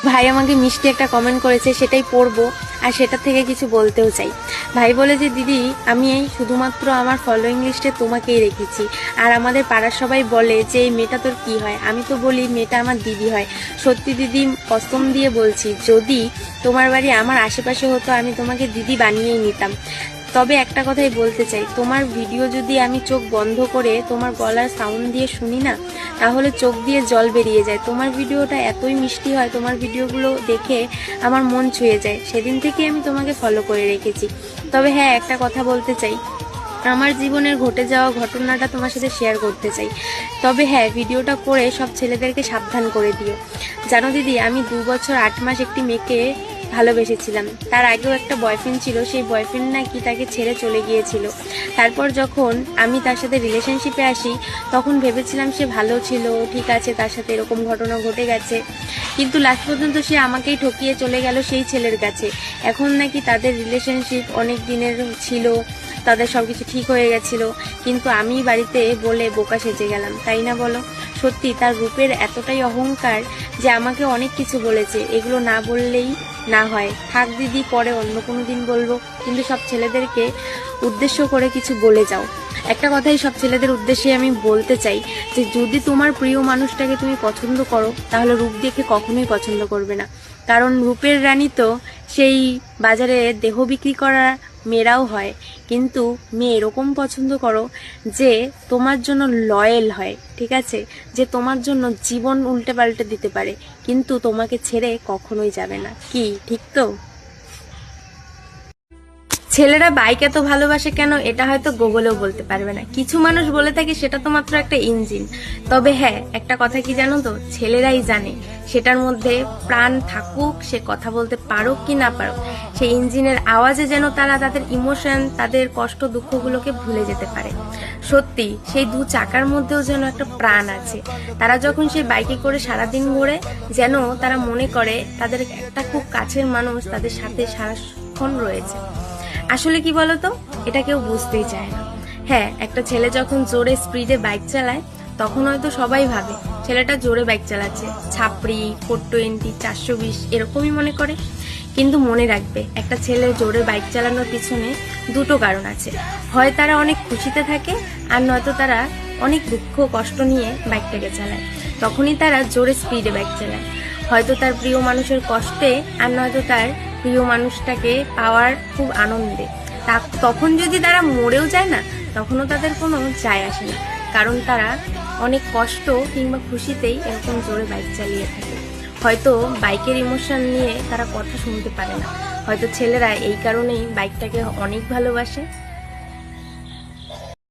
ভাই আমাকে মিষ্টি একটা কমেন্ট করেছে, সেটাই পড়বো আর সেটা থেকে কিছু বলতেও চাই। ভাই বলে যে দিদি, আমি এই শুধুমাত্র আমার ফলোয়িং লিস্টে তোমাকেই রেখেছি, আর আমাদের পাড়ার সবাই বলে যে এই মেয়েটা তোর কি হয়। আমি তো বলি মেয়েটা আমার দিদি হয়। সত্যি দিদি, কসম দিয়ে বলছি, যদি তোমার বাড়ি আমার আশেপাশে হতো আমি তোমাকে দিদি বানিয়েই নিতাম। তবে একটা কথাই বলতে চাই, তোমার ভিডিও যদি আমি চোখ বন্ধ করে তোমার গলার সাউন্ড দিয়ে শুনি না, তাহলে চোখ দিয়ে জল বেরিয়ে যায়। তোমার ভিডিওটা এতই মিষ্টি হয়, তোমার ভিডিওগুলো দেখে আমার মন ছুঁয়ে যায়। সেদিন থেকে আমি তোমাকে ফলো করে রেখেছি। তবে হ্যাঁ, একটা কথা বলতে চাই, আমার জীবনের ঘটে যাওয়া ঘটনাটা তোমার সাথে শেয়ার করতে চাই। তবে হ্যাঁ, ভিডিওটা করে সব ছেলেদেরকে সাবধান করে দিও। জানো দিদি, আমি 2 বছর 8 মাস একটি মেয়েকে ভালোবেসেছিলাম। তার আগেও একটা বয়ফ্রেন্ড ছিল, সেই বয়ফ্রেন্ড নাকি তাকে ছেড়ে চলে গিয়েছিল। তারপর যখন আমি তার সাথে রিলেশনশিপে আসি, তখন ভেবেছিলাম সে ভালো ছিল, ঠিক আছে, তার সাথে এরকম ঘটনা ঘটে গেছে, কিন্তু লাস্ট পর্যন্ত সে আমাকেই ঠকিয়ে চলে গেল সেই ছেলের কাছে। এখন নাকি তাদের রিলেশনশিপ অনেক দিনের ছিল, তাদের সব কিছু ঠিক হয়ে গেছিল, কিন্তু আমি বাড়িতে বলে বোকা সেজে গেলাম, তাই না বলো? সত্যি তার রূপের এতটাই অহংকার যে আমাকে অনেক কিছু বলেছে, এগুলো না বললেই না হয়। থাক দিদি, পরে অন্য কোনো দিন বলবো, কিন্তু সব ছেলেদেরকে উদ্দেশ্য করে কিছু বলে যাও। একটা কথাই সব ছেলেদের উদ্দেশ্যে আমি বলতে চাই, যে যদি তোমার প্রিয় মানুষটাকে তুমি পছন্দ করো, তাহলে রূপ দেখে কখনোই পছন্দ করবে না। কারণ রূপের রানী তো সেই বাজারে দেহ বিক্রি করা মেয়েরাও হয়, কিন্তু মেয়ে এরকম পছন্দ করো যে তোমার জন্য লয়েল হয়, ঠিক আছে, যে তোমার জন্য জীবন উল্টে পাল্টে দিতে পারে, কিন্তু তোমাকে ছেড়ে কখনোই যাবে না। কি ঠিক তো? ছেলেরা বাইক এত ভালোবাসে কেন, এটা হয়তো গুগলেও বলতে পারবে না। কিছু মানুষ বলে থাকে সেটা তো মাত্র একটা ইঞ্জিন। তবে হ্যাঁ, একটা কথা কি জানো তো, ছেলেরাই জানে সেটার মধ্যে প্রাণ থাকুক, সে কথা বলতে পারুক কি না পারুক, সেই ইঞ্জিনের আওয়াজে যেন তারা তাদের ইমোশন, তাদের কষ্ট দুঃখগুলোকে ভুলে যেতে পারে। সত্যি সেই 2 চাকার মধ্যেও যেন একটা প্রাণ আছে। তারা যখন সেই বাইকে করে সারাদিন ঘোরে, যেন তারা মনে করে তাদের একটা খুব কাছের মানুষ তাদের সাথে সারাক্ষণ রয়েছে। আসলে কি বলতো, এটা কেউ বুঝতেই চায় না। হ্যাঁ, একটা ছেলে যখন জোরে স্পিডে বাইক চালায়, তখন হয়তো সবাই ভাবে ছেলেটা জোরে বাইক চালাচ্ছে, ছাপড়ি, 420, 420 এরকমই মনে করে। কিন্তু মনে রাখবে, একটা ছেলে জোরে বাইক চালানোর পিছনে 2টো কারণ আছে। হয় তারা অনেক খুশিতে থাকে, আর নয়তো তারা অনেক দুঃখ কষ্ট নিয়ে বাইকটাকে চালায়। তখনই তারা জোরে স্পিডে বাইক চালায়, হয়তো তার প্রিয় মানুষের কষ্টে, আর নয়তো তার প্রিয় মানুষটাকে পাওয়ার খুব আনন্দে। তখন যদি তারা মরেও যায় না, তখনও তাদের কোনো যায় আসে না, কারণ তারা অনেক কষ্ট কিংবা খুশিতেই এরকম জোরে বাইক চালিয়ে থাকে। হয়তো বাইকের ইমোশন নিয়ে তারা কথা শুনতে পারে না, হয়তো ছেলেরা এই কারণেই বাইকটাকে অনেক ভালোবাসে।